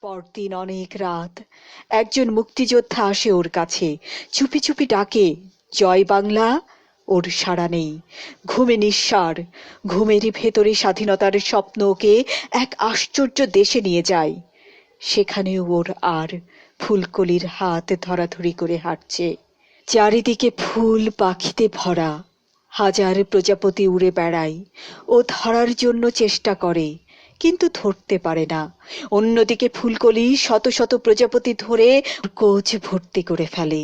পরদিন অনেক রাত একজন মুক্তিযোদ্ধা আসে ওর কাছে, চুপি চুপি ডাকে, জয় বাংলা। ওর সাড়া নেই, ঘুমে নিঃসার। ঘুমেরই ভেতরে স্বাধীনতার স্বপ্ন ওকে এক আশ্চর্য দেশে নিয়ে যায়। সেখানেও ওর আর ফুলকলির হাত ধরাধরি করে হাঁটছে। চারিদিকে ফুল পাখিতে ভরা, হাজার প্রজাপতি উড়ে বেড়ায়। ও ধরার জন্য চেষ্টা করে, কিন্তু ধরতে পারে না। অন্যদিকে ফুলকলি শত শত প্রজাপতি ধরে কোচ ভর্তি করে ফেলে।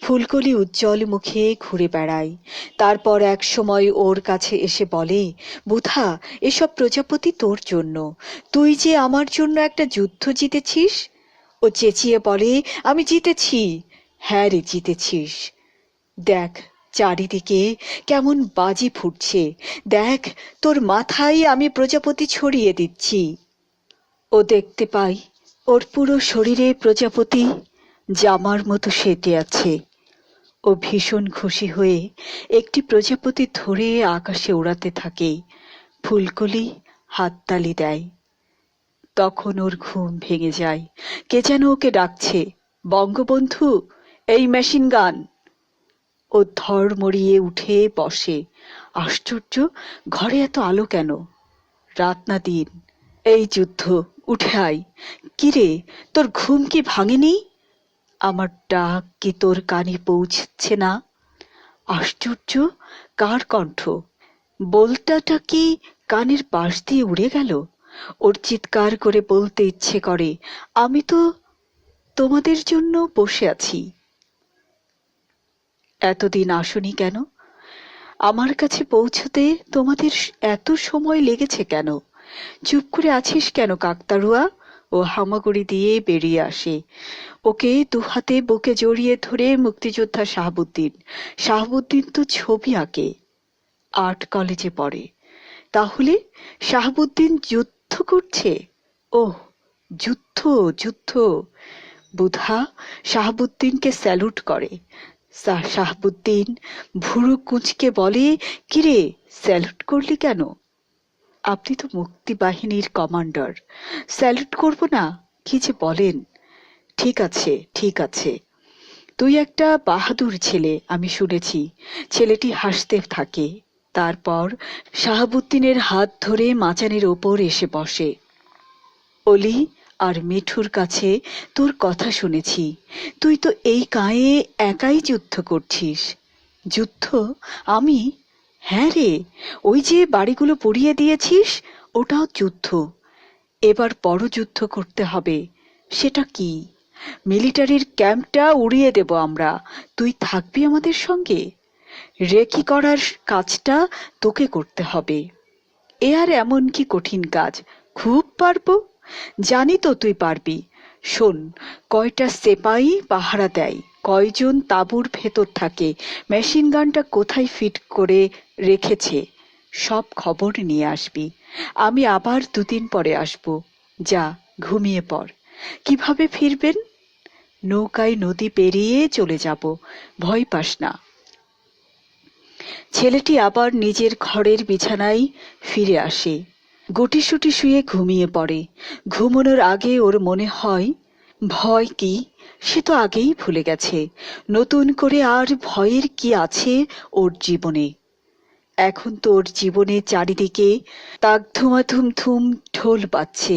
ফুলকলি উজ্জ্বল মুখে ঘুরে বেড়ায়। তারপর এক সময় ওর কাছে এসে বলে, বুধা, এসব প্রজাপতি তোর জন্য। তুই যে আমার জন্য একটা যুদ্ধ জিতেছিস। ও চেঁচিয়ে বলে, আমি জিতেছি। হ্যাঁ রে, জিতেছিস। দেখ চারিদিকে কেমন বাজি ফুটছে, দেখ তোর মাথায় আমি প্রজাপতি ছড়িয়ে দিচ্ছি। ও দেখতে পাই ওর পুরো শরীরে প্রজাপতি জামার মতো সেটে আছে। ও ভীষণ খুশি হয়ে একটি প্রজাপতি ধরে আকাশে ওড়াতে থাকে। ফুলকলি হাততালি দেয়। তখন ওর ঘুম ভেঙে যায়। কে যেন ওকে ডাকছে, বঙ্গবন্ধু, এই মেশিন গান। ও ধড়মড়িয়ে উঠে বসে। আশ্চর্য, ঘরে এত আলো কেন? রাত না দিন? এই যুদ্ধ, উঠে আয়। কিরে, তোর ঘুম কি ভাঙেনি? আমার ডাক কি তোর কানে পৌঁছচ্ছে না? আশ্চর্য, কার কণ্ঠ? বলটাটা কি কানের পাশ দিয়ে উড়ে গেল? ওর চিৎকার করে বলতে ইচ্ছে করে, আমি তো তোমাদের জন্য বসে আছি। এতদিন আসনি কেন? আমার কাছে পৌঁছতে তোমাদের এত সময় লেগেছে কেন? চুপ করে আছিস কেন কাকতাড়ুয়া? ও হামাগুড়ি দিয়ে বেরিয়ে আসে। ওকে দুহাতে বুকে জড়িয়ে ধরে মুক্তিযোদ্ধা শাহাবুদ্দিন। শাহাবুদ্দিন তো ছবি আঁকে, আর্ট কলেজে পড়ে। তাহলে শাহাবুদ্দিন যুদ্ধ করছে? ওহ, যুদ্ধ, যুদ্ধ। বুধা শাহাবুদ্দিনকে স্যালুট করে। শাহাবুদ্দিন ভুরু কুঁচকে বলে, কিরে, স্যালুট করলি কেন? আপনি তো মুক্তি বাহিনীর কমান্ডার, স্যালুট করব না? কি যে বলেন। ঠিক আছে, ঠিক আছে। তুই একটা বাহাদুর ছেলে, আমি শুনেছি। ছেলেটি হাসতে থাকে। তারপর শাহাবুদ্দিনের হাত ধরে মাচানের ওপর এসে বসে। অলি আর মিঠুর কাছে তোর কথা শুনেছি। তুই তো এই গায়ে একাই যুদ্ধ করছিস। যুদ্ধ? আমি? হ্যাঁ রে, ওই যে বাড়িগুলো পুড়িয়ে দিয়েছিস, ওটাও যুদ্ধ। এবার বড় যুদ্ধ করতে হবে। সেটা কি? মিলিটারির ক্যাম্পটা উড়িয়ে দেব আমরা। তুই থাকবি আমাদের সঙ্গে। রেকি করার কাজটা তোকে করতে হবে। এ আর এমন কি কঠিন কাজ? খুব পারবো। জানি তো তুই পারবি। শোন, কয়টা সেপাই পাহারা দেয়, কয়জন তাঁবুর ভেতর থাকে, মেশিন গানটা কোথায় ফিট করে রেখেছে, সব খবর নিয়ে আসবি। আমি আবার 2 দিন পরে আসবো। যা, ঘুমিয়ে পড়। কিভাবে ফিরবেন? নৌকায় নদী পেরিয়ে চলে যাব, ভয় পাস না। ছেলেটি আবার নিজের ঘরের বিছানায় ফিরে আসে। গুটিসুটি শুয়ে ঘুমিয়ে পড়ে। ঘুমানোর আগে ওর মনে হয়, ভয় কি সে তো আগেই ভুলে গেছে। নতুন করে আর ভয়ের কি আছে ওর জীবনে? এখন তো ওর জীবনে চারিদিকে তাক ধুমাধুম ধুম ঢোল বাজছে।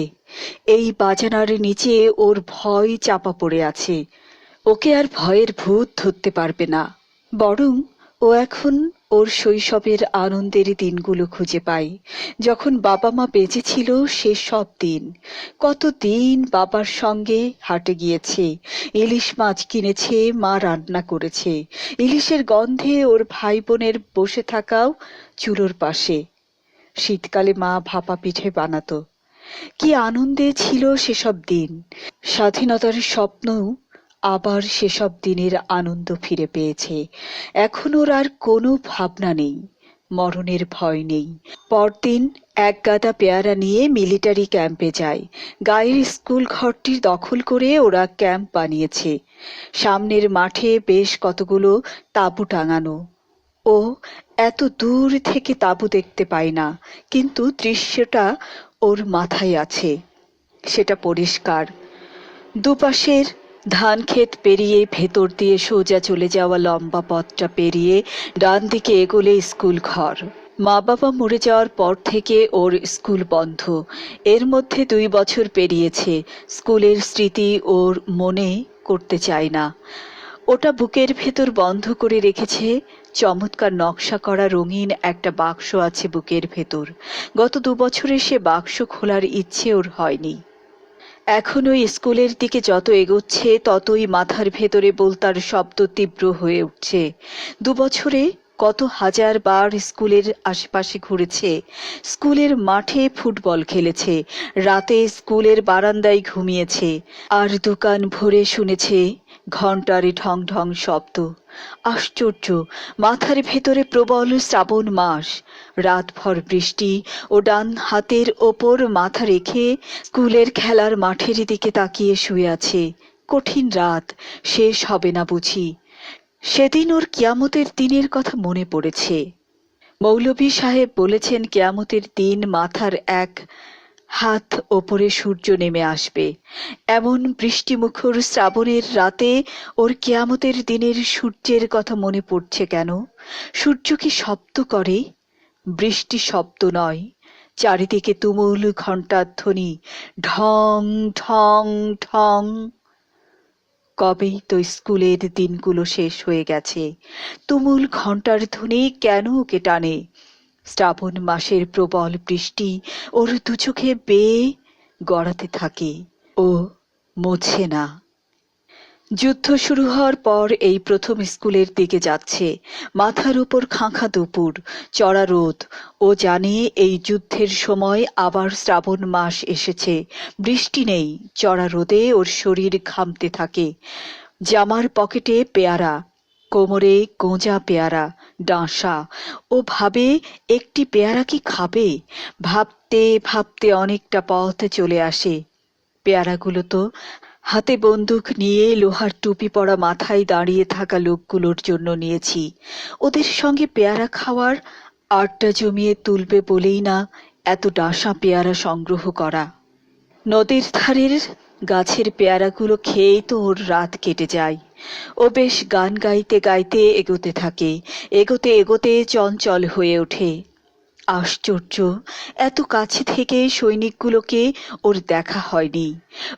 এই বাজানার নিচে ওর ভয় চাপা পড়ে আছে। ওকে আর ভয়ের ভূত ধরতে পারবে না। বরং ও এখন ওর শৈশবের আনন্দের দিনগুলো খুঁজে পায়, যখন বাবা মা বেঁচে ছিল। সে সব দিন, কত দিন বাবার সঙ্গে হাটে গিয়েছে, ইলিশ মাছ কিনেছে, মা রান্না করেছে। ইলিশের গন্ধে ওর ভাই বোনের বসে থাকাও চুলোর পাশে। শীতকালে মা ভাপা পিঠে বানাতো। কি আনন্দে ছিল সেসব দিন। স্বাধীনতার স্বপ্ন আবার সেসব দিনের আনন্দ ফিরে পেয়েছে। এখন ওর আর কোনো ভাবনা নেই, মরণের ভয় নেই। পরদিন এক গাদা পেয়ারা নিয়ে মিলিটারি ক্যাম্পে যায়। গায়ের স্কুল ঘরটি দখল করে ওরা ক্যাম্প বানিয়েছে। সামনের মাঠে বেশ কতগুলো তাঁবু টাঙানো। ও এত দূর থেকে তাঁবু দেখতে পায় না, কিন্তু দৃশ্যটা ওর মাথায় আছে। সেটা পরিষ্কার। দুপাশের ধান ক্ষেত পেরিয়ে ভেতর দিয়ে সোজা চলে যাওয়া লম্বা পথটা পেরিয়ে ডান দিকে এগোলে স্কুল ঘর। মা বাবা মরে যাওয়ার পর থেকে ওর স্কুল বন্ধ। এর মধ্যে 2 বছর পেরিয়েছে। স্কুলের স্মৃতি ওর মনে করতে চায় না। ওটা বুকের ভেতর বন্ধ করে রেখেছে। চমৎকার নকশা করা রঙিন একটা বাক্স আছে বুকের ভেতর। গত 2 বছরে সে বাক্স খোলার ইচ্ছে ওর হয়নি। এখন ওই স্কুলের দিকে যত এগোচ্ছে ততই মাথার ভেতরে বলতার শব্দ তীব্র হয়ে উঠছে। 2 বছরে কত হাজার বার স্কুলের আশেপাশে ঘুরেছে, স্কুলের মাঠে ফুটবল খেলেছে, রাতে স্কুলের বারান্দায় ঘুমিয়েছে, আর দোকান ভরে শুনেছে ঘণ্টার ঢং ঢং শব্দ। আশ্চর্য! মাথার ভেতরে প্রবল শ্রাবণ মাস, রাতভর বৃষ্টি, ও ডান হাতের ওপর মাথা রেখে স্কুলের খেলার মাঠের দিকে তাকিয়ে শুয়ে আছে। কঠিন রাত, শেষ হবে না বুঝি। সেদিন ওর কিয়ামতের দিনের কথা মনে পড়েছে। মৌলভী সাহেব বলেছেন কিয়ামতের দিন মাথার এক হাত ওপরে সূর্য নেমে আসবে। এমন বৃষ্টিমুখর শ্রাবণের রাতে ওর কিয়ামতের দিনের সূর্যের কথা মনে পড়ছে কেন? সূর্য কি শব্দ করে? বৃষ্টি শব্দ নয়, চারিদিকে তুমুল ঘণ্টার ধ্বনি, ঢং ঢং ঢং। কবেই তো স্কুলের দিনগুলো শেষ হয়ে গেছে। তুমুল ঘণ্টার ধ্বনি কেন ওকে টানে? শ্রাবণ মাসের প্রবল বৃষ্টি ওর দুচোখে বেয়ে গড়াতে থাকে। ও মোছে না। যুদ্ধ শুরু হওয়ার পর এই প্রথম স্কুলের দিকে যাচ্ছে। মাথার উপর খাঁখা দুপুর, চড়া রোদ। ও জানে এই যুদ্ধের সময় আবার শ্রাবণ মাস এসেছে। বৃষ্টি নেই, চড়া রোদে ওর শরীর ঘামতে থাকে। জামার পকেটে পেয়ারা, কোমরে গোঁজা পেয়ারা, ডাঁশা। ও ভাবে একটি পেয়ারা কি খাবে? ভাবতে ভাবতে অনেকটা পথ চলে আসে। পেয়ারাগুলো তো হাতে বন্দুক নিয়ে লোহার টুপি পরা মাথায় দাঁড়িয়ে থাকা লোকগুলোর জন্য নিয়েছি। ওদের সঙ্গে পেয়ারা খাওয়ার আড্ডা জমিয়ে তুলবে বলেই না এত ডাঁশা পেয়ারা সংগ্রহ করা। নদীর ধারের গাছের পেয়ারাগুলো খেয়েই তো ওর রাত কেটে যায়। ও বেশ গান গাইতে গাইতে এগোতে থাকে। এগোতে এগোতে চঞ্চল হয়ে ওঠে। আশ্চর্য! এত কাছে থেকে সৈনিকগুলোকে ওর দেখা হয়নি।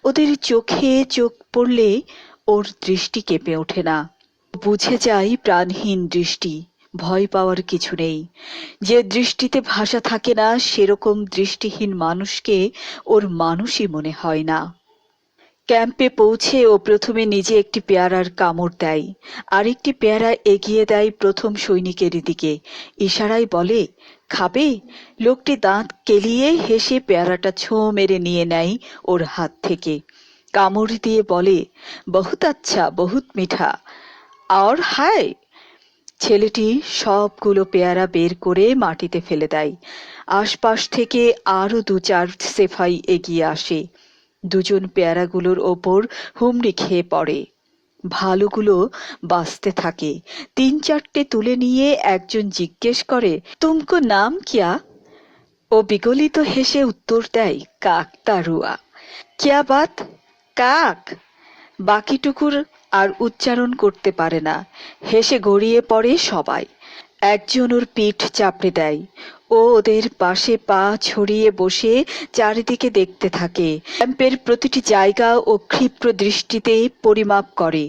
ওদের চোখে চোখ পড়লে ওর দৃষ্টি কেঁপে ওঠে না। বুঝে যায় প্রাণহীন দৃষ্টি, ভয় পাওয়ার কিছু নেই। যে দৃষ্টিতে ভাষা থাকে না সেরকম দৃষ্টিহীন মানুষকে ওর মানুষই মনে হয় না। ক্যাম্পে পৌঁছে ও প্রথমে নিজে একটি পেয়ারার কামড় দেয়, আরেকটি পেয়ারা এগিয়ে দেয় প্রথম সৈনিকের দিকে। ইশারায় বলে, খাবে? লোকটি দাঁত কেলিয়ে হেসে পেয়ারাটা ছোঁ মেরে নিয়ে নেয় ওর হাত থেকে। কামড় দিয়ে বলে, বহুত আচ্ছা, বহুত মিঠা। আর হায়! ছেলেটি সবগুলো পেয়ারা বের করে মাটিতে ফেলে দেয়। আশপাশ থেকে আরো 2-4 সেফাই এগিয়ে আসে। দুজন পেয়ারাগুলোর ওপর হুমড়ি খেয়ে পড়ে। ভালোগুলো বাঁচতে থাকে। 3-4টে তুলে নিয়ে একজন জিজ্ঞেস করে, তুমকো নাম কিয়া? ও বিগলিত হেসে উত্তর দেয়, কাকতাড়ুয়া। কিয়া বাত? কাক। বাকিটুকুর আর উচ্চারণ করতে পারে না। হেসে গড়িয়ে পড়ে সবাই। একজন ওর পিঠ চাপড়ে দেয়। ও ওদের পাশে পা ছড়িয়ে বসে চারিদিকে দেখতে থাকে। ক্যাম্পের প্রতিটি জায়গা ও ক্ষিপ্র দৃষ্টিতে পরিমাপ করে।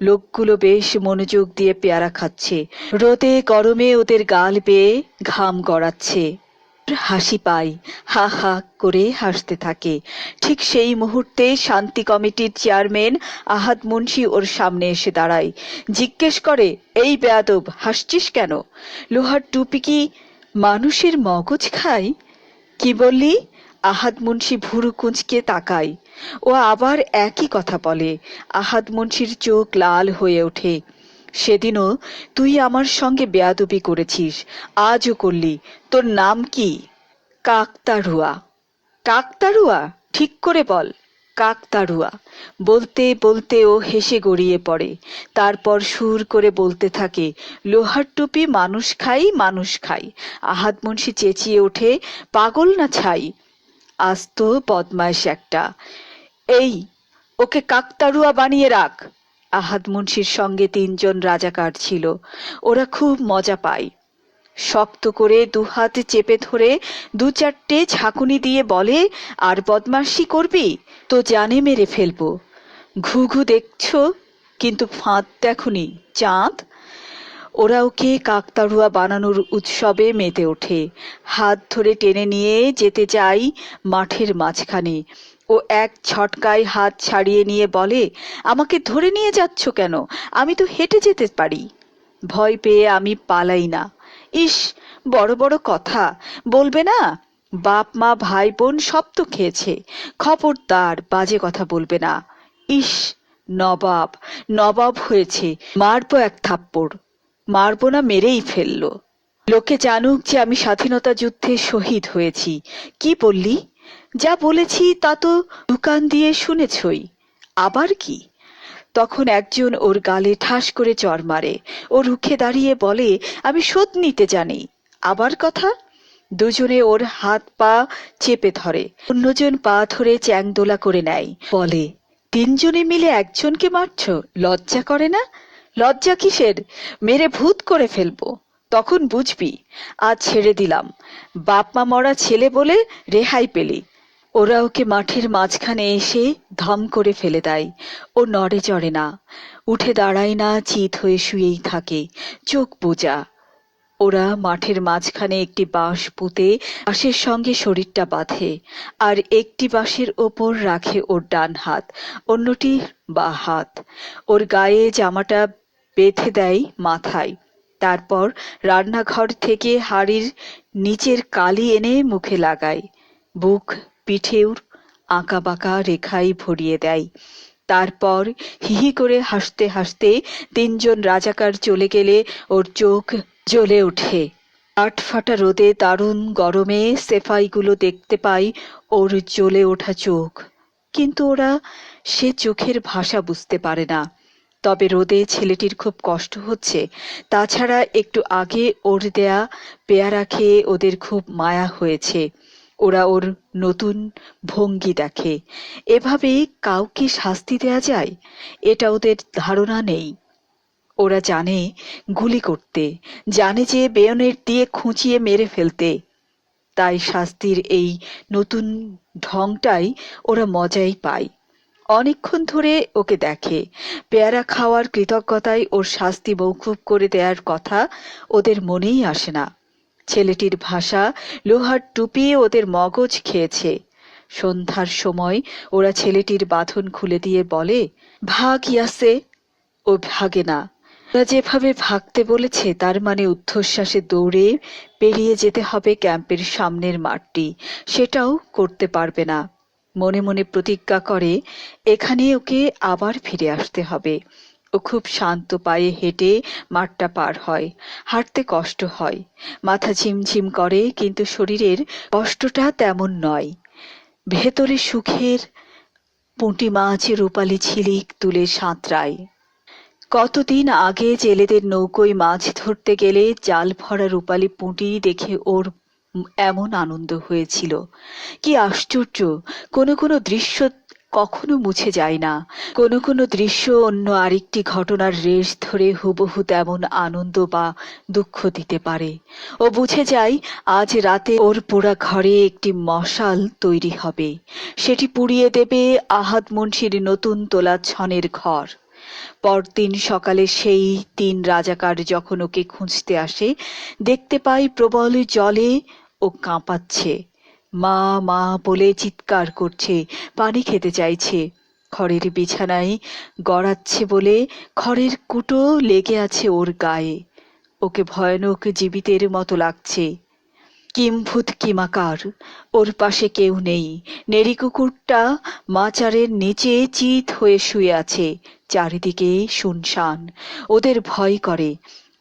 লোকগুলো বেশ মনোযোগ দিয়ে পেয়ারা খাচ্ছে। রোদে গরমে ওদের গাল বেয়ে ঘাম গড়াচ্ছে। হাসি পায়, হা হা করে হাসতে থাকে। ঠিক সেই মুহূর্তে শান্তি কমিটির চেয়ারম্যান আহাদ মুন্সি ওর সামনে এসে দাঁড়ায়। জিজ্ঞেস করে, এই বেয়াদব, হাসছিস কেন? লোহার টুপি কি মানুষের মগজ খায়? কি বললি? আহাদ মুন্সি ভুরু কুঁচকে তাকায়। ও আবার একই কথা বলে। আহাদ মুন্সির চোখ লাল হয়ে ওঠে। সেদিনও তুই আমার সঙ্গে বেয়াদবি করেছিস, আজও করলি। তোর নাম কি? কাকতাড়ুয়া। কাকতাড়ুয়া? ঠিক করে বল। কাকতাড়ুয়া। বলতে বলতে ও হেসে গড়িয়ে পড়ে। তারপর সুর করে বলতে থাকে, লোহার টুপি মানুষ খাই, মানুষ খাই। আহাদ মুন্সি চেঁচিয়ে ওঠে, পাগল না ছাই? আস্ত বদমাইশ একটা। এই, ওকে কাকতাড়ুয়া বানিয়ে রাখ। আহাদ মুন্সির সঙ্গে ৩ জন রাজাকার ছিল। ওরা খুব মজা পায়। শক্ত করে দুহাত চেপে ধরে ২-৪টে ঝাঁকুনি দিয়ে বলে, আর বদমাশি করবি তো জানে মেরে ফেলবো। ঘুঘু দেখছ, কিন্তু ফাঁদ দেখনি চাঁদ। ওরা ওকে কাকতাড়ুয়া বানানোর উৎসবে মেতে ওঠে। হাত ধরে টেনে নিয়ে যেতে চাই মাঠের মাঝখানে। ও এক ঝটকায় হাত ছাড়িয়ে নিয়ে বলে, আমাকে ধরে নিয়ে যাচ্ছ কেন? আমি তো হেঁটে যেতে পারি। ভয় পেয়ে আমি পালাই না। ইস, বড় বড় কথা বলবে না? বাপ মা ভাই বোন সব তো খেয়েছে। খবরদার বাজে কথা বলবে না। ইস, নবাব নবাব হয়েছে, মারবো এক থাপ্পড়। মারবো না, মেরেই ফেললো। লোকে জানুক যে আমি স্বাধীনতা যুদ্ধে শহীদ হয়েছি। কি বললি? যা বলেছি তা তো দোকান দিয়ে শুনেছই। আবার কি? তখন একজন ওর গালে ঠাস করে চড় মারে। ও রুখে দাঁড়িয়ে বলে, আমি শোধ নিতে জানি। আবার কথা? দুজনে ওর হাত পা চেপে ধরে। অন্যজন পা ধরে চ্যাংদোলা করে নেয়। বলে, ৩ জনে মিলে একজনকে মারছ? লজ্জা করে না? লজ্জা কিসের? মেরে ভূত করে ফেলবো, তখন বুঝবি। আজ ছেড়ে দিলাম, বাপ মা মরা ছেলে বলে রেহাই পেলি। ওরা ওকে মাঠের মাঝখানে এসে ধম করে ফেলে দেয়। ও নড়ে চড়ে না, উঠে দাঁড়ায় না, চিত হয়ে শুয়েই থাকে, চোখ বোজা। ওরা মাঠের মাঝখানে একটি বাঁশ পুঁতে বাঁশের সঙ্গে শরীরটা বাঁধে, আর একটি বাঁশের ওপর রাখে ওর ডান হাত, অন্যটি বাঁ হাত। ওর গায়ে জামাটা বেঁধে দেয় মাথায়। তারপর রান্নাঘর থেকে হাঁড়ির নিচের কালি এনে মুখে লাগায়। বুক পিঠেও আঁকা বাঁকা রেখায় ভরিয়ে দেয়। তারপর হিহি করে হাসতে হাসতে ৩ জন রাজাকার চলে গেলে ওর চোখ জ্বলে ওঠে। আটফাটা রোদে দারুণ গরমে সেফাইগুলো দেখতে পাই ওর জ্বলে ওঠা চোখ, কিন্তু ওরা সে চোখের ভাষা বুঝতে পারে না। তবে রোদে ছেলেটির খুব কষ্ট হচ্ছে। তাছাড়া একটু আগে ওর দেয়া পেয়ারা খেয়ে ওদের খুব মায়া হয়েছে। ওরা ওর নতুন ভঙ্গি দেখে। এভাবে কাউকে শাস্তি দেয়া যায় এটা ওদের ধারণা নেই। ওরা জানে গুলি করতে, জানে যে বেয়নেট দিয়ে খুঁচিয়ে মেরে ফেলতে। তাই শাস্তির এই নতুন ঢংটাই ওরা মজাই পায়। অনেকক্ষণ ধরে ওকে দেখে। পেয়ারা খাওয়ার কৃতজ্ঞতায় ওর শাস্তি মৌকুব করে দেওয়ার কথা ওদের মনেই আসে না। ছেলেটির ভাষা লোহার টুপি ওদের মগজ খেয়েছে। সন্ধ্যার সময় ওরা ছেলেটির বাঁধন খুলে দিয়ে বলে, ভাগ ইয়াসে। ও ভাগে না। ওরা যেভাবে ভাগতে বলেছে তার মানে ঊর্ধ্বশ্বাসে দৌড়ে পেরিয়ে যেতে হবে ক্যাম্পের সামনের মাঠটি, সেটাও করতে পারবে না। মনে মনে প্রতিজ্ঞা করে এখানে ওকে আবার ফিরে আসতে হবে। ও খুব শান্ত পায়ে হেঁটে মাঠটা পার হয়। হাঁটতে কষ্ট হয়, মাথা ঝিমঝিম করে, কিন্তু শরীরের কষ্টটা তেমন নয়। ভেতরে সুখের পুঁটি মাছ রূপালি ঝিলিক তুলে সাঁতরায়। কতদিন আগে জেলেদের নৌকোয় মাছ ধরতে গেলে জাল ভরা রূপালি পুঁটি দেখে ওর এমন আনন্দ হয়েছিল। কি আশ্চর্য! কোনো কোনো দৃশ্য কখনো মুছে যায় না। কোনো কোনো দৃশ্য অন্য আরেকটি ঘটনার রেশ ধরে হুবহু তেমন আনন্দ বা দুঃখ দিতে পারে। ও বুঝে যায় আজ রাতে ওর পোড়া ঘরে একটি মশাল তৈরি হবে। সেটি পুড়িয়ে দেবে আহাদ মুন্সির নতুন তোলা ছনের ঘর। পরদিন সকালে সেই ৩ রাজাকার যখন ওকে খুঁজতে আসে, দেখতে পাই প্রবল জলে ও কাঁপাচ্ছে, মা মা বলে চিৎকার করছে, পানি খেতে চাইছে। খড়ের বিছানায় গড়াচ্ছে বলে খড়ের কুটো লেগে আছে ওর গায়ে। ওকে ভয়ানক জীবিতের মতো লাগছে। কিম্ভূত কিমাকার। ওর পাশে কেউ নেই। নেড়ি কুকুরটা মাচারের নিচে চিত হয়ে শুয়ে আছে। চারিদিকে শুনশান। ওদের ভয় করে।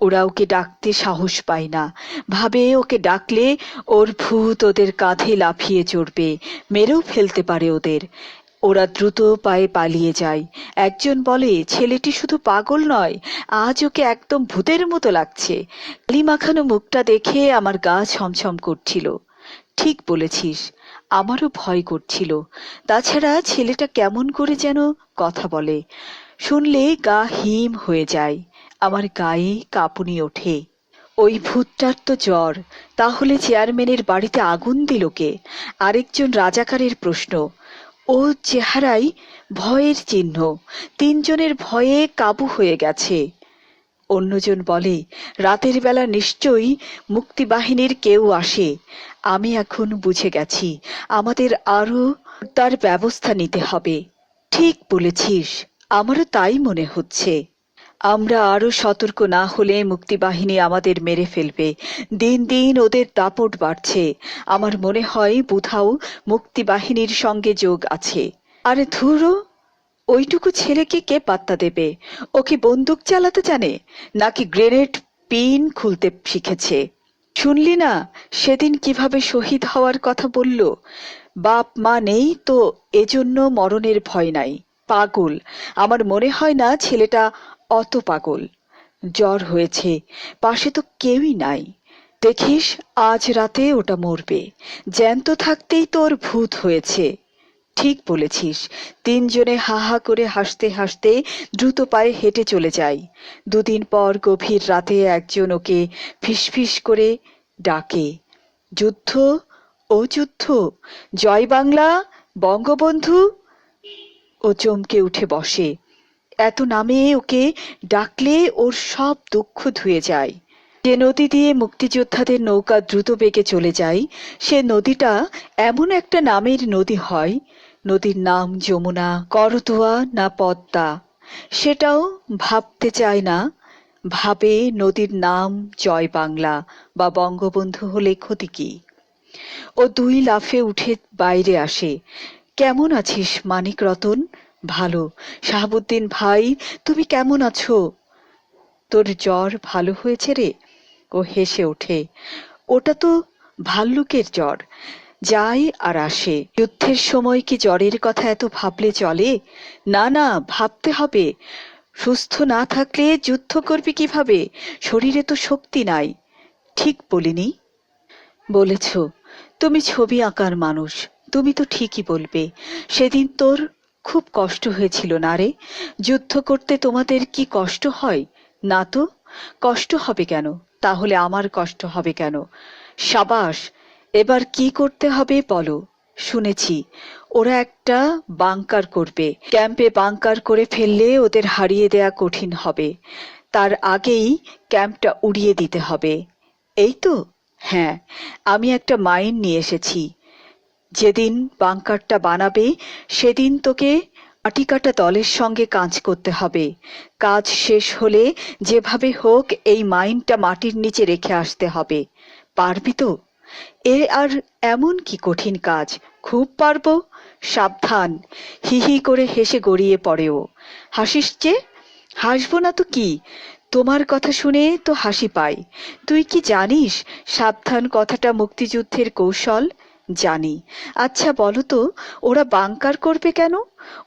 ওরা ওকে ডাকতে সাহস পায় না। ভাবে ওকে ডাকলে ওর ভূত ওদের কাঁধে লাফিয়ে চড়বে, মেরেও ফেলতে পারে ওদের। ওরা দ্রুত পায়ে পালিয়ে যায়। একজন বলে, ছেলেটি শুধু পাগল নয়, আজ ওকে একদম ভূতের মতো লাগছে। কালি মাখানো মুখটা দেখে আমার গা ছমছম করছিল। ঠিক বলেছিস, আমারও ভয় করছিল। তাছাড়া ছেলেটা কেমন করে যেন কথা বলে, শুনলে গা হিম হয়ে যায়, আমার গায়ে কাঁপুনি ওঠে। ওই ভূতটার তো জ্বর, তাহলে চেয়ারম্যানের বাড়িতে আগুন দিল কে? আরেকজন রাজাকারের প্রশ্ন। ও চেহারায় ভয়ের চিহ্ন, তিনজনের ভয়ে কাবু হয়ে গেছে। অন্যজন বলে, রাতের বেলা নিশ্চয়ই মুক্তিবাহিনীর কেউ আসে। আমি এখন বুঝে গেছি, আমাদের আরো তার ব্যবস্থা নিতে হবে। ঠিক বলেছিস, আমারও তাই মনে হচ্ছে। আমরা আরো সতর্ক না হলে মুক্তিবাহিনী আমাদের মেরে ফেলবে। দিন দিন ওদের দাপট বাড়ছে। আমার মনে হয় বুধাও মুক্তিবাহিনীর সঙ্গে যোগ আছে। আরে ধুরো, ওইটুকু ছেলেকে কে পাত্তা দেবে? ও কি বন্দুক চালাতে জানে, নাকি গ্রেনেড পিন খুলতে শিখেছে? শুনলি না সেদিন কিভাবে শহীদ হওয়ার কথা বলল? বাপ মা নেই তো এজন্য মরণের ভয় নাই। পাগল! আমার মনে হয় না ছেলেটা অত পাগল। জ্বর হয়েছে, পাশে তো কেউই নাই। দেখিস, আজ রাতে ওটা মরবে। জ্যান্ত থাকতেই তোর ভূত হয়েছে। ঠিক বলেছিস। তিনজনে হা হা করে হাসতে হাসতে দ্রুত পায়ে হেঁটে চলে যায়। দুদিন পর গভীর রাতে একজন ওকে ফিসফিস করে ডাকে, যুদ্ধ, ও যুদ্ধ, জয় বাংলা, বঙ্গবন্ধু। ও চমকে উঠে বসে। এত নামে ওকে ডাকলে ওর সব দুঃখ ধুয়ে যায়। যে নদী দিয়ে মুক্তিযোদ্ধাদের নৌকা দ্রুত বেগে চলে যায়, সে নদীটা এমন একটা নামের নদী হয়, নদীর নাম যমুনা, করতোয়া না পদ্মা, সেটাও ভাবতে চায় না। ভাবে নদীর নাম জয় বাংলা বা বঙ্গবন্ধু হলে ক্ষতি কি? ও দুই লাফে উঠে বাইরে আসে। কেমন আছিস মানিক রতন? ভালো। শাহাবুদ্দিন ভাই, তুমি কেমন আছো? তোর জ্বর ভালো হয়েছে রে? ও হেসে ওঠে। ওটা তো ভাল্লুকের জ্বর, যায় আর আসে। যুদ্ধের সময় কি জ্বরের কথা এত ভাবলে চলে? না না, ভাবতে হবে। সুস্থ না থাকলে যুদ্ধ করবি কিভাবে? শরীরে তো শক্তি নাই। ঠিক বলিনি? বলেছ। তুমি ছবি আঁকার মানুষ, তুমি তো ঠিকই বলবে। সেদিন তোর খুব কষ্ট হয়েছিল না রে? যুদ্ধ করতে তোমাদের কি কষ্ট হয়? না তো। কষ্ট হবে কেন? তাহলে আমার কষ্ট হবে কেন? সাবাস! এবার কি করতে হবে বলো। শুনেছি ওরা একটা বাংকার করবে। ক্যাম্পে বাংকার করে ফেললে ওদের হারিয়ে দেয়া কঠিন হবে। তার আগেই ক্যাম্পটা উড়িয়ে দিতে হবে, এই তো? হ্যাঁ, আমি একটা মাইন নিয়ে এসেছি। যেদিন বাংকারটা বানাবে সেদিন তোকে মাটি কাটা দলের সঙ্গে কাজ করতে হবে। কাজ শেষ হলে যেভাবে হোক এই মাইনটা মাটির নিচে রেখে আসতে হবে। পারবি তো? এ আর এমন কি কঠিন কাজ? খুব পারবো। সাবধান! হি হি করে হেসে গড়িয়ে পড়ে ও। হাসিস যে? হাসবো না তো কি? তোমার কথা শুনে তো হাসি পায়। তুই কি জানিস সাবধান কথাটা মুক্তিযুদ্ধের কৌশল? জানি। আচ্ছা বলো তো, ওরা বাংকার করবে কেন?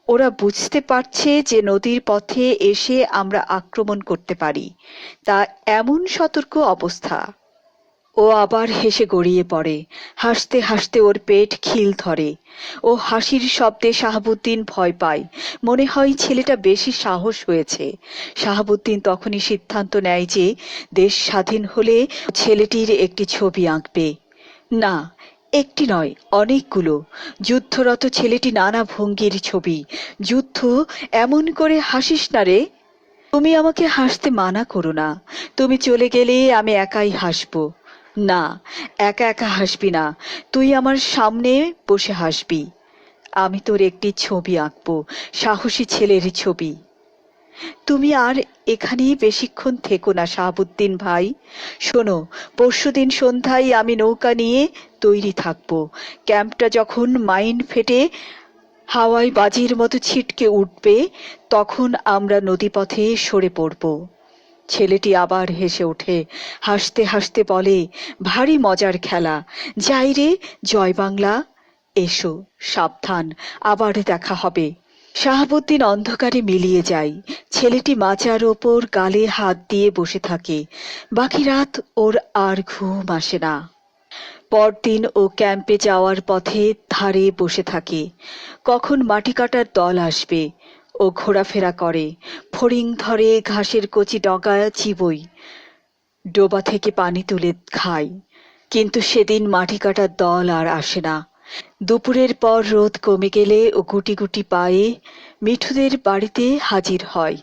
ওরা বুঝতে পারছে যে নদীর পথে এসে আমরা আক্রমণ করতে পারি, তা এমন সতর্ক অবস্থা। ও আবার হেসে গড়িয়ে পড়ে। হাসতে হাসতে ওর পেট খিল ধরে। ও হাসির শব্দে শাহাবুদ্দিন ভয় পায়। মনে হয় ছেলেটা বেশি সাহস হয়েছে। শাহাবুদ্দিন তখনই সিদ্ধান্ত নেয় যে দেশ স্বাধীন হলে ছেলেটির একটি ছবি আঁকবে। না, একটি নয়, অনেকগুলো। যুদ্ধরত ছেলেটি নানা ভঙ্গির ছবি। যুদ্ধ? এমন করে হাসিস না রে। তুমি আমাকে হাসতে মানা করো না। তুমি চলে গেলে আমি একাই হাসবো। না, একা একা হাসবি না, তুই আমার সামনে বসে হাসবি। আমি তোর একটি ছবি আঁকবো, সাহসী ছেলের ছবি। তুমি আর এখানেই বেশিক্ষণ থেকো না শাহাবুদ্দিন ভাই। শোনো, পরশুদিন সন্ধ্যায় আমি নৌকা নিয়ে তৈরি থাকবো। ক্যাম্পটা যখন মাইন ফেটে হাওয়ায় বাজির মতো ছিটকে উঠবে, তখন আমরা নদীপথে সরে পড়ব। ছেলেটি আবার হেসে ওঠে। হাসতে হাসতে বলে, ভারী মজার খেলা। যাই রে, জয় বাংলা। এসো, সাবধান, আবার দেখা হবে। শাহাবুদ্দিন অন্ধকারে মিলিয়ে যায়। ছেলেটি মাচার ওপর গালে হাত দিয়ে বসে থাকে। বাকি রাত ওর আর ঘুম আসে না। পরদিন ও ক্যাম্পে যাওয়ার পথে ধারে বসে থাকে, কখন মাটি কাটার দল আসবে। ও ঘোরাফেরা করে, ফড়িং ধরে, ঘাসের কচি ডগা চিবোয়, ডোবা থেকে পানি তুলে খায়। কিন্তু সেদিন মাটি কাটার দল আর আসে না। দুপুরের পর রোদ কমে গেলে ও গুটি গুটি পায়ে মিঠুদের বাড়িতে হাজির হয়।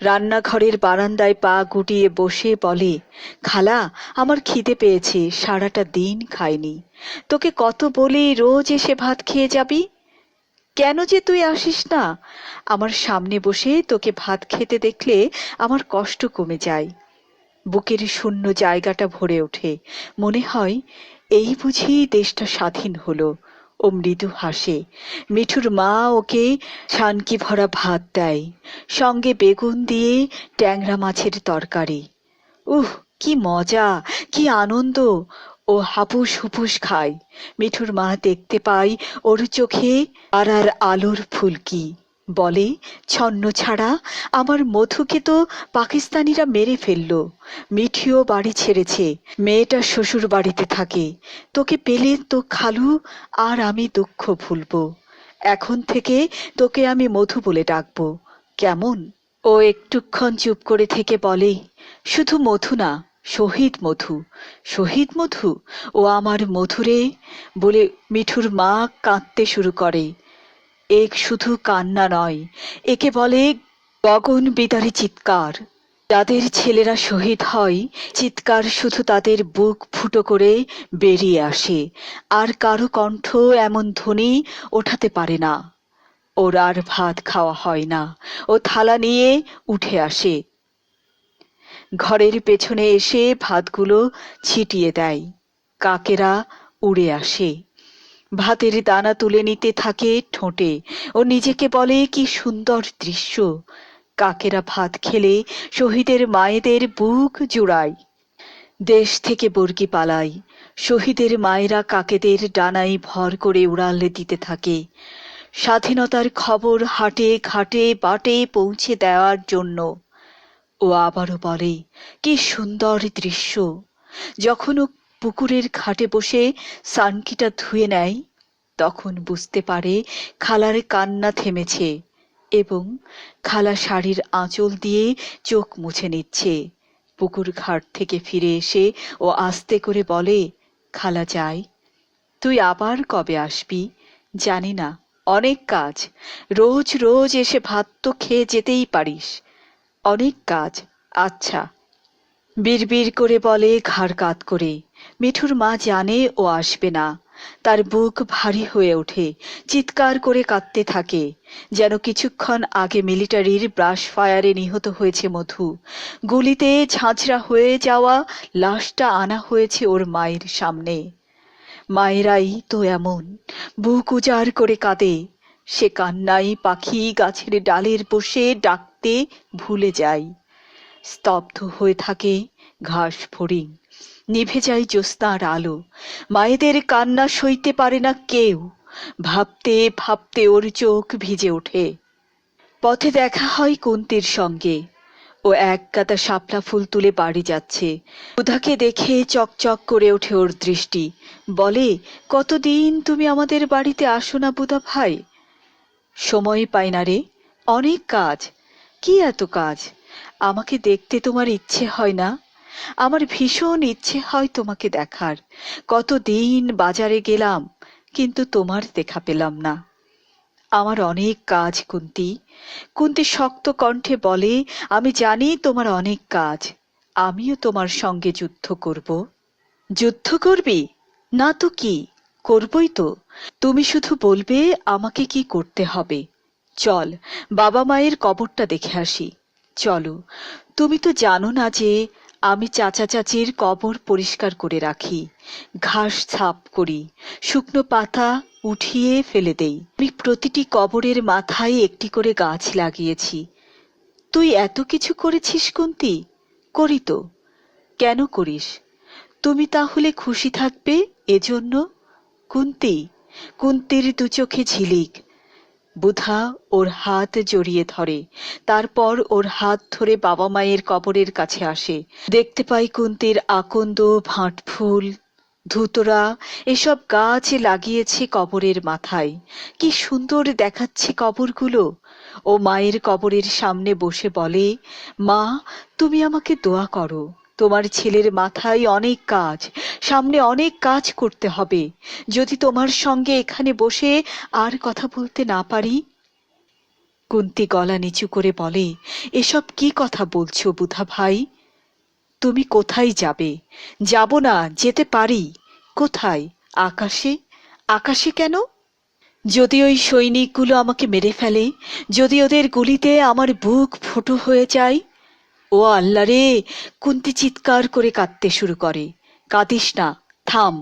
রান্নাঘরের বারান্দায় পা গুটিয়ে বসে বলে, খালা, আমার খিদে পেয়েছে, সারাটা দিন খাইনি। তোকে কত বলি রোজ এসে ভাত খেয়ে যাবি, কেন যে তুই আসিস না? আমার সামনে বসে তোকে ভাত খেতে দেখলে আমার কষ্ট কমে যায়, বুকের শূন্য জায়গাটা ভরে ওঠে, মনে হয় এই বুঝি দেশটা স্বাধীন হলো। ও মৃদু হাসে। মিঠুর মা ওকে ছানকি ভরা ভাত দেয়, সঙ্গে বেগুন দিয়ে ট্যাংরা মাছের তরকারি। উহ, কি মজা, কি আনন্দ! ও হাপুস হুপুস খায়। মিঠুর মা দেখতে পায় ওর চোখে আর আর আলোর ফুলকি, বলে, ছন্ন ছাড়া আমার মধুকে তো পাকিস্তানিরা মেরে ফেললো। মিঠিও বাড়ি ছেড়েছে, মেয়েটা শ্বশুর বাড়িতে থাকে। তোকে পেলে তো খালু আর আমি দুঃখ ভুলবো। এখন থেকে তোকে আমি মধু বলে ডাকবো, কেমন? ও একটুক্ষণ চুপ করে থেকে বলে, শুধু মধু না, শহীদ মধু। শহীদ মধু? ও আমার মধুরে, বলে মিঠুর মা কাঁদতে শুরু করে। শুধু কান্না নয়, একে বলে গগন বিদারী চিৎকার। যাদের ছেলেরা শহীদ হয়, চিৎকার শুধু তাদের বুক ফুটো করে বেরিয়ে আসে, আর কারো কণ্ঠ এমন ধ্বনি ওঠাতে পারে না। ওর আর ভাত খাওয়া হয় না। ও থালা নিয়ে উঠে আসে, ঘরের পেছনে এসে ভাতগুলো ছিটিয়ে দেয়। কাকেরা উড়ে আসে, ভাতের দানা তুলে নিতে থাকে ঠোঁটে। ও নিজেকে বলে, কি সুন্দর দৃশ্য! কাকেরা ভাত খেলে শহীদের মায়েদের বুক জুড়ায়। দেশ থেকে বর্গি পালায়, শহীদের মায়েরা কাকেদের ডানায় ভর করে উড়াল দিতে থাকে, স্বাধীনতার খবর হাটে ঘাটে বাটে পৌঁছে দেওয়ার জন্য। ও আবারও বলে, কি সুন্দর দৃশ্য! যখন ও পুকুরের ঘাটে বসে সানকিটা ধুয়ে নেয়, তখন বুঝতে পারে খালার কান্না থেমেছে, এবং খালা শাড়ির আঁচল দিয়ে চোখ মুছে নিচ্ছে। পুকুর ঘাট থেকে ফিরে এসে ও আস্তে করে বলে, খালা যাই, তুই আবার কবে আসবি জানি না, অনেক কাজ, রোজ রোজ এসে ভাত তো খেয়ে যেতেই পারিস, অনেক কাজ। আচ্ছা, বিড়বিড় করে বলে ঘাড় কাত করে। মিঠুর মা জানে ও আসবে না। তার বুক ভারী হয়ে ওঠে, চিৎকার করে কাঁদতে থাকে, যেন কিছুক্ষণ আগে মিলিটারির ব্রাশ ফায়ারে নিহত হয়েছে মধু। গুলিতে ঝাঁঝরা হয়ে যাওয়া লাশটা আনা হয়েছে ওর মায়ের সামনে। মায়েরাই তো এমন, বুক উজাড় করে কাঁদে। সে কান্নাই পাখি গাছের ডালের বসে ডাকতে ভুলে যায়। স্তব্ধ হয়ে থাকে ঘাস ফড়িং, নিভে যায় জ্যোৎস্নার আলো। মায়েদের কান্না সইতে পারে না কেউ। ভাবতে ভাবতে ওর চোখ ভিজে ওঠে। পথে দেখা হয় কুন্তির সঙ্গে। ও এক গাদা শাপলা ফুল তুলে বাড়ি যাচ্ছে। সুধাকে দেখে চকচক করে ওঠে ওর দৃষ্টি, বলে, কতদিন তুমি আমাদের বাড়িতে আসো না বুধা ভাই? সময় পাই না রে, অনেক কাজ। কি এত কাজ? আমাকে দেখতে তোমার ইচ্ছে হয় না? আমার ভীষণ ইচ্ছে হয় তোমাকে দেখার। কতদিন বাজারে গেলাম, কিন্তু তোমার দেখা পেলাম না। আমার অনেক কাজ কুন্তি। কুন্তি শক্ত কণ্ঠে বলে, আমি জানি তোমার অনেক কাজ, আমিও তোমার সঙ্গে যুদ্ধ করব। যুদ্ধ করবি? না তো কি, করবই তো। তুমি শুধু বলবে আমাকে কি করতে হবে। চল, বাবা মায়ের কবরটা দেখে আসি। চলো। তুমি তো জানো না যে আমি চাচা চাচির কবর পরিষ্কার করে রাখি, ঘাস সাফ করি, শুকনো পাতা উঠিয়ে ফেলে দেই। আমি প্রতিটি কবরের মাথায় একটি করে গাছ লাগিয়েছি। তুই এত কিছু করেছিস কুন্তি? করি তো। কেন করিস? তুমি তাহলে খুশি থাকবে এজন্য। কুন্তি। কুন্তির দু চোখে ঝিলিক। বুধা ওর হাত জড়িয়ে ধরে, তারপর ওর হাত ধরে বাবা মায়ের কবরের কাছে আসে। দেখতে পাই কুন্তির আকন্দ ভাঁট ফুল ধুতরা এসব গাছ লাগিয়েছে কবরের মাথায়। কি সুন্দর দেখাচ্ছে কবরগুলো। ও মায়ের কবরের সামনে বসে বলে, মা, তুমি আমাকে দোয়া করো। তোমার ছেলের মাথায় অনেক কাজ, সামনে অনেক কাজ করতে হবে। যদি তোমার সঙ্গে এখানে বসে আর কথা বলতে না পারি। কুন্তি গলা নিচু করে বলে, এসব কি কথা বলছো বুধা ভাই? তুমি কোথায় যাবে? যাব না, যেতে পারি। কোথায়? আকাশে। আকাশে কেন? যদি ওই সৈনিকগুলো আমাকে মেরে ফেলে, যদি ওদের গুলিতে আমার বুক ফুটো হয়ে যায়। ও আল্লাহ রে! কুন্তি চিৎকার করে কাঁদতে শুরু করে। কাঁদিস না, থাম।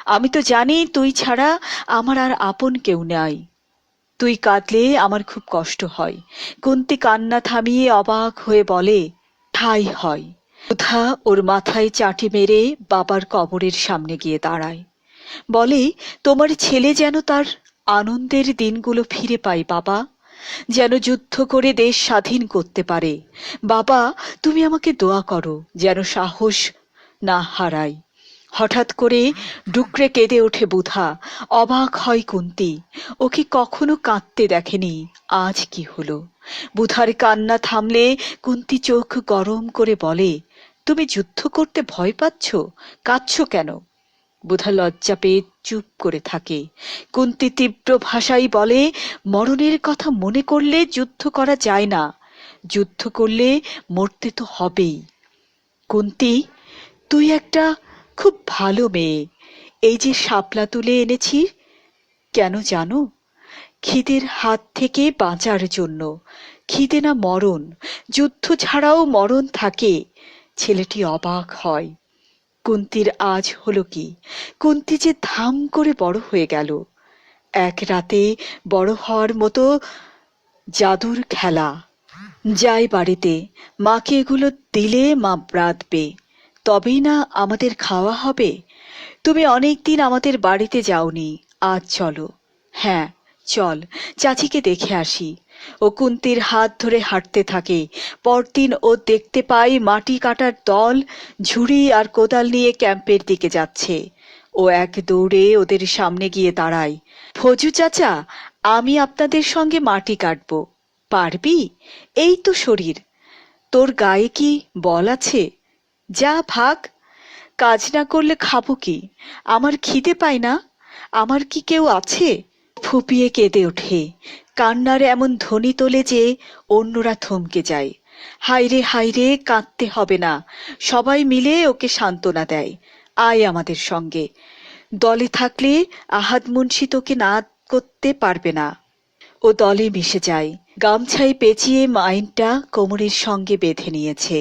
আমি তো জানি তুই ছাড়া আমার আর আপন কেউ নাই। তুই কাঁদলে আমার খুব কষ্ট হয়। কুন্তি কান্না থামিয়ে অবাক হয়ে বলে, ঠাই হয়। সুধা ওর মাথায় চাটি মেরে বাবার কবরের সামনে গিয়ে দাঁড়ায়। বলে, তোমার ছেলে যেন তার আনন্দের দিনগুলো ফিরে পায় বাবা, যেন যুদ্ধ করে দেশ স্বাধীন করতে পারে। বাবা, তুমি আমাকে দোয়া করো যেন সাহস না হারাই। হঠাৎ করে ডুকরে কেঁদে ওঠে বুধা। অবাক হয় কুন্তি। ও কি কখনো কাঁদতে দেখেনি, আজ কি হলো? বুধার কান্না থামলে কুন্তি চোখ গরম করে বলে, তুমি যুদ্ধ করতে ভয় পাচ্ছ? কাঁদছ কেন? বুধা লজ্জা পেয়ে চুপ করে থাকে। কুন্তি তীব্র ভাষায় বলে, মরণের কথা মনে করলে যুদ্ধ করা যায় না। যুদ্ধ করলে মরতে তো হবেই। কুন্তি, তুই একটা খুব ভালো মেয়ে। এই যে শাপলা তুলে এনেছি, কেন জানো? খিদের হাত থেকে বাঁচার জন্য। খিদে না মরণ, যুদ্ধ ছাড়াও মরণ থাকে। ছেলেটি অবাক হয়। কুন্তির আজ হলো কি? কুন্তি যে ধাম করে বড় হয়ে গেল। এক রাতে বড় হওয়ার মতো জাদুর খেলা। যাই বাড়িতে, মাকে এগুলো দিলে মা ব্রাঁধবে, তবেই না আমাদের খাওয়া হবে। তুমি অনেকদিন আমাদের বাড়িতে যাওনি, আজ চলো। হ্যাঁ, চল, চাচিকে দেখে আসি। ও কুন্তির হাত ধরে হাঁটতে থাকে। পরদিন ও দেখতে পায় মাটি কাটার দল ঝুড়ি আর কোদাল নিয়ে ক্যাম্পের দিকে যাচ্ছে। ও এক দৌড়ে ওদের সামনে গিয়ে দাঁড়ায়। ফজু চাচা, আমি আপনাদের সঙ্গে মাটি কাটবো। পারবি? এই তো শরীর। তোর গায়ে কি বল আছে? যা ভাগ। কাজ না করলে খাবো কি? আমার খিদে পায় না। আমার কি কেউ আছে? ফুপিয়ে কেঁদে ওঠে। কান্নার এমন ধ্বনি তোলে যে অন্যরা থমকে যায়। হায়রে হায়রে, কাঁদতে হবে না। সবাই মিলে ওকে সান্ত্বনা দেয়। আয় আমাদের সঙ্গে। দলে থাকলে আহাদ মুন্সি তোকে না করতে পারবে না। ও দলে মিশে যায়। গামছায় পেঁচিয়ে মাইনটা কোমরের সঙ্গে বেঁধে নিয়েছে।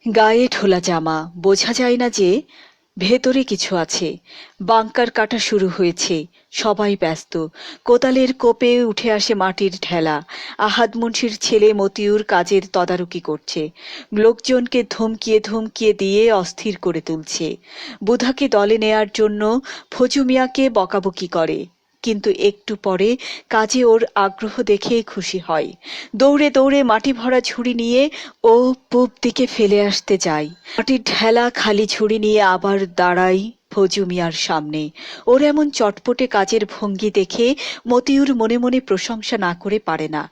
গায়ে ঢোলা জামা, বোঝা যায় না যে ভেতরে কিছু আছে। বাংকার কাটা শুরু হয়েছে। সবাই ব্যস্ত। কোদালের কোপে উঠে আসে মাটির ঢেলা। আহাদ মুন্সির ছেলে মতিউর কাজের তদারকি করছে। লোকজনকে ধমকিয়ে ধমকিয়ে দিয়ে অস্থির করে তুলছে। বুধাকে দলে নেয়ার জন্য ফজু মিয়াকে বকাবকি করে, কিন্তু একটু পরে কাজে ওর আগ্রহ দেখে খুশি হয়। দৌড়ে দৌড়ে মাটি ভরা ঝুড়ি নিয়ে ও পূব দিকে ফেলে আসতে যায়। মাটির ঢেলা খালি ঝুড়ি নিয়ে আবার দাঁড়াই ফজু মিয়ার সামনে। ওর এমন চটপটে কাজের ভঙ্গি দেখে মতিউর মনে মনে প্রশংসা না করে পারে না।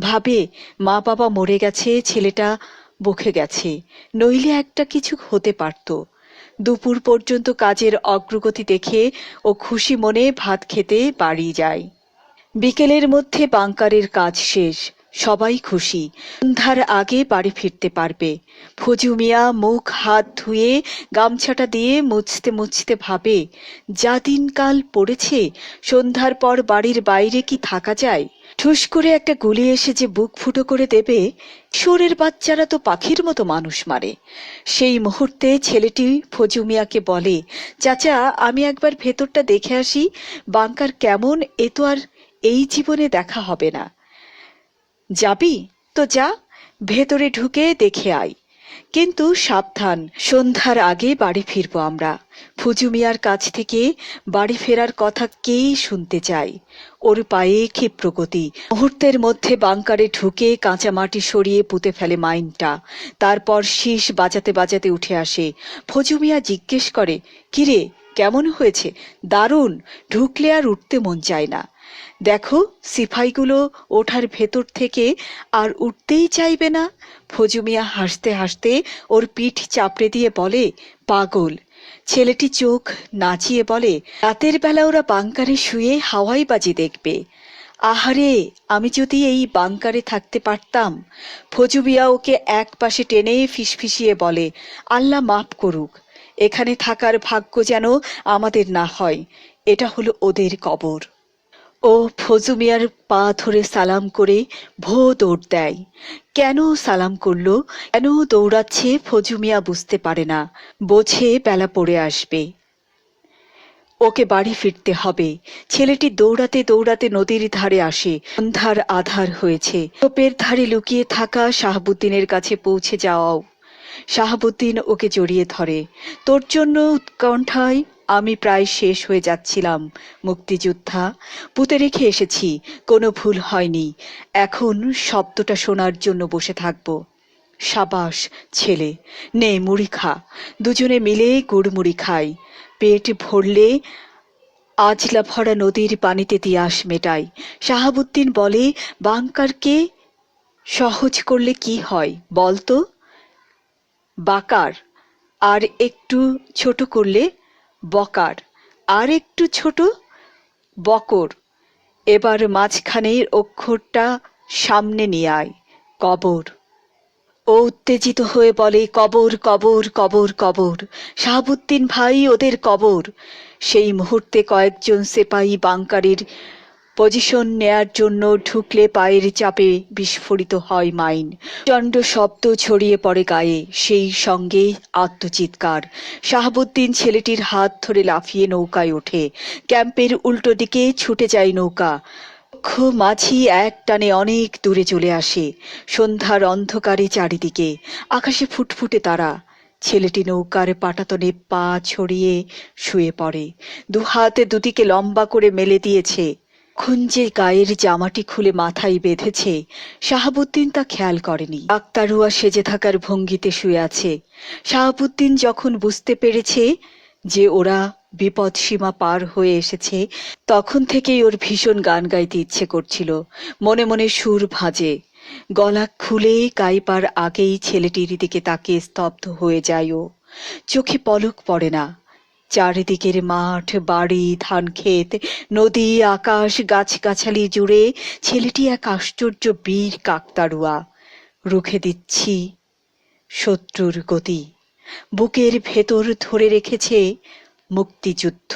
ভাবে, মা বাবা মরে গেছে, ছেলেটা বকে গেছে, নইলে একটা কিছু হতে পারত। দুপুর পর্যন্ত কাজের অগ্রগতি দেখে ও খুশি মনে ভাত খেতে বাড়ি যায়। বিকেলের মধ্যে বাংকারের কাজ শেষ। সবাই খুশি, সন্ধ্যার আগে বাড়ি ফিরতে পারবে। ফজু মিয়া মুখ হাত ধুয়ে গামছাটা দিয়ে মুছতে মুছতে ভাবে, যা দিনকাল পড়েছে, সন্ধ্যার পর বাড়ির বাইরে কি থাকা যায়? ঠুস করে একটা গুলি এসে যে বুক ফুটো করে দেবে। শোরের বাচ্চারা তো পাখির মতো মানুষ মারে। সেই মুহূর্তে ছেলেটি ফজু মিয়াকে বলে, চাচা, আমি একবার ভেতরটা দেখে আসি। বাংকার কেমন এ তো আর এই জীবনে দেখা হবে না। যাবি তো যা, ভেতরে ঢুকে দেখে আয়। কিন্তু সাবধান, সন্ধ্যার আগে বাড়ি ফিরবো আমরা। ফুজু মিয়ার কাছ থেকে বাড়ি ফেরার কথা কেই শুনতে চায়। ওর পায়ে ক্ষিপ্রগতি। মুহূর্তের মধ্যে বাংকারে ঢুকে কাঁচা মাটি সরিয়ে পুঁতে ফেলে মাইনটা। তারপর শীষ বাজাতে বাজাতে উঠে আসে। ফজু মিয়া জিজ্ঞেস করে, কিরে, কেমন হয়েছে? দারুণ! ঢুকলে আর উঠতে মন চায় না। দেখো, সিপাইগুলো ওঠার ভেতর থেকে আর উঠতেই চাইবে না। ফজু মিয়া হাসতে হাসতে ওর পিঠ চাপড়ে দিয়ে বলে, পাগল। ছেলেটি চোখ নাচিয়ে বলে, রাতের বেলা ওরা বাংকারে শুয়ে হাওয়াই বাজি দেখবে। আহারে, আমি যদি এই বাংকারে থাকতে পারতাম। ফজু মিয়া ওকে এক পাশে টেনে ফিসফিসিয়ে বলে, আল্লাহ মাফ করুক, এখানে থাকার ভাগ্য যেন আমাদের না হয়। এটা হলো ওদের কবর। ও ফজু মিয়ার পা ধরে সালাম করে ভো দৌড় দেয়। কেন সালাম করলো, কেন দৌড়াচ্ছে ফজু মিয়া বুঝতে পারে না। বোঝে বেলা পড়ে আসবে, ওকে বাড়ি ফিরতে হবে। ছেলেটি দৌড়াতে দৌড়াতে নদীর ধারে আসে। সন্ধ্যার আধার হয়েছে। টোপের ধারে লুকিয়ে থাকা শাহাবুদ্দিনের কাছে পৌঁছে যাওয়াও। শাহাবুদ্দিন ওকে জড়িয়ে ধরে। তোর জন্য উৎকণ্ঠায় আমি প্রায় শেষ হয়ে যাচ্ছিলাম মুক্তিযোদ্ধা। পুঁতে রেখে এসেছি, কোনো ভুল হয়নি। এখন শব্দটা শোনার জন্য বসে থাকবো। সাবাস ছেলে, নে মুড়ি খা। দুজনে মিলে গুড়মুড়ি খাই। পেট ভরলে আজলা ভরা নদীর পানিতে তিয়াস মেটাই। শাহাবুদ্দিন বলে, বাংকারকে সহজ করলে কি হয় বলতো? বাকার। আর একটু ছোট করলে বকার। আর একটু ছোট বকর। এবার মাঝখানের অক্ষরটা সামনে নিয়ে আয়, কবর। ও উত্তেজিত হয়ে বলে, কবর কবর কবর কবর। শাহাবুদ্দিন ভাই, ওদের কবর। সেই মুহূর্তে কয়েকজন সেপাই বাংকারের পজিশন নেয়ার জন্য ঢুকলে পায়ের চাপে বিস্ফোরিত হয় মাইন। চণ্ড শব্দ ছড়িয়ে পড়ে গায়ে, সেই সঙ্গে আত্মচিৎকার। শাহাবুদ্দিন ছেলেটির হাত ধরে লাফিয়ে নৌকায় ওঠে। ক্যাম্পের উল্টো দিকে ছুটে যায় নৌকা। মাঝি এক টানে অনেক দূরে চলে আসে। সন্ধ্যার অন্ধকারে চারিদিকে, আকাশে ফুটফুটে তারা। ছেলেটি নৌকার পাটাতনে পা ছড়িয়ে শুয়ে পড়ে। দুহাত দুদিকে লম্বা করে মেলে দিয়েছে। যে গায়ের জামাটি খুলে মাথায় বেঁধেছে, শাহাবুদ্দিন তা খেয়াল করেনি। আক্তারুয়া সেজে থাকার ভঙ্গিতে শুয়ে আছে। শাহাবুদ্দিন যখন বুঝতে পেরেছে যে ওরা বিপদ সীমা পার হয়ে এসেছে, তখন থেকেই ওর ভীষণ গান গাইতে ইচ্ছে করছিল। মনে মনে সুর ভাজে। গলা খুলে গাইবার আগেই ছেলেটির দিকে তাকিয়ে স্তব্ধ হয়ে যায় ও। চোখে পলক পড়ে না। চারিদিকের মাঠ, বাড়ি, ধানক্ষেত, নদী, আকাশ, গাছগাছালি জুড়ে ছেলেটি এক আশ্চর্য বীর কাকতাড়ুয়া। রুখে দিচ্ছি শত্রুর গতি। বুকের ভেতর ধরে রেখেছে মুক্তিযুদ্ধ।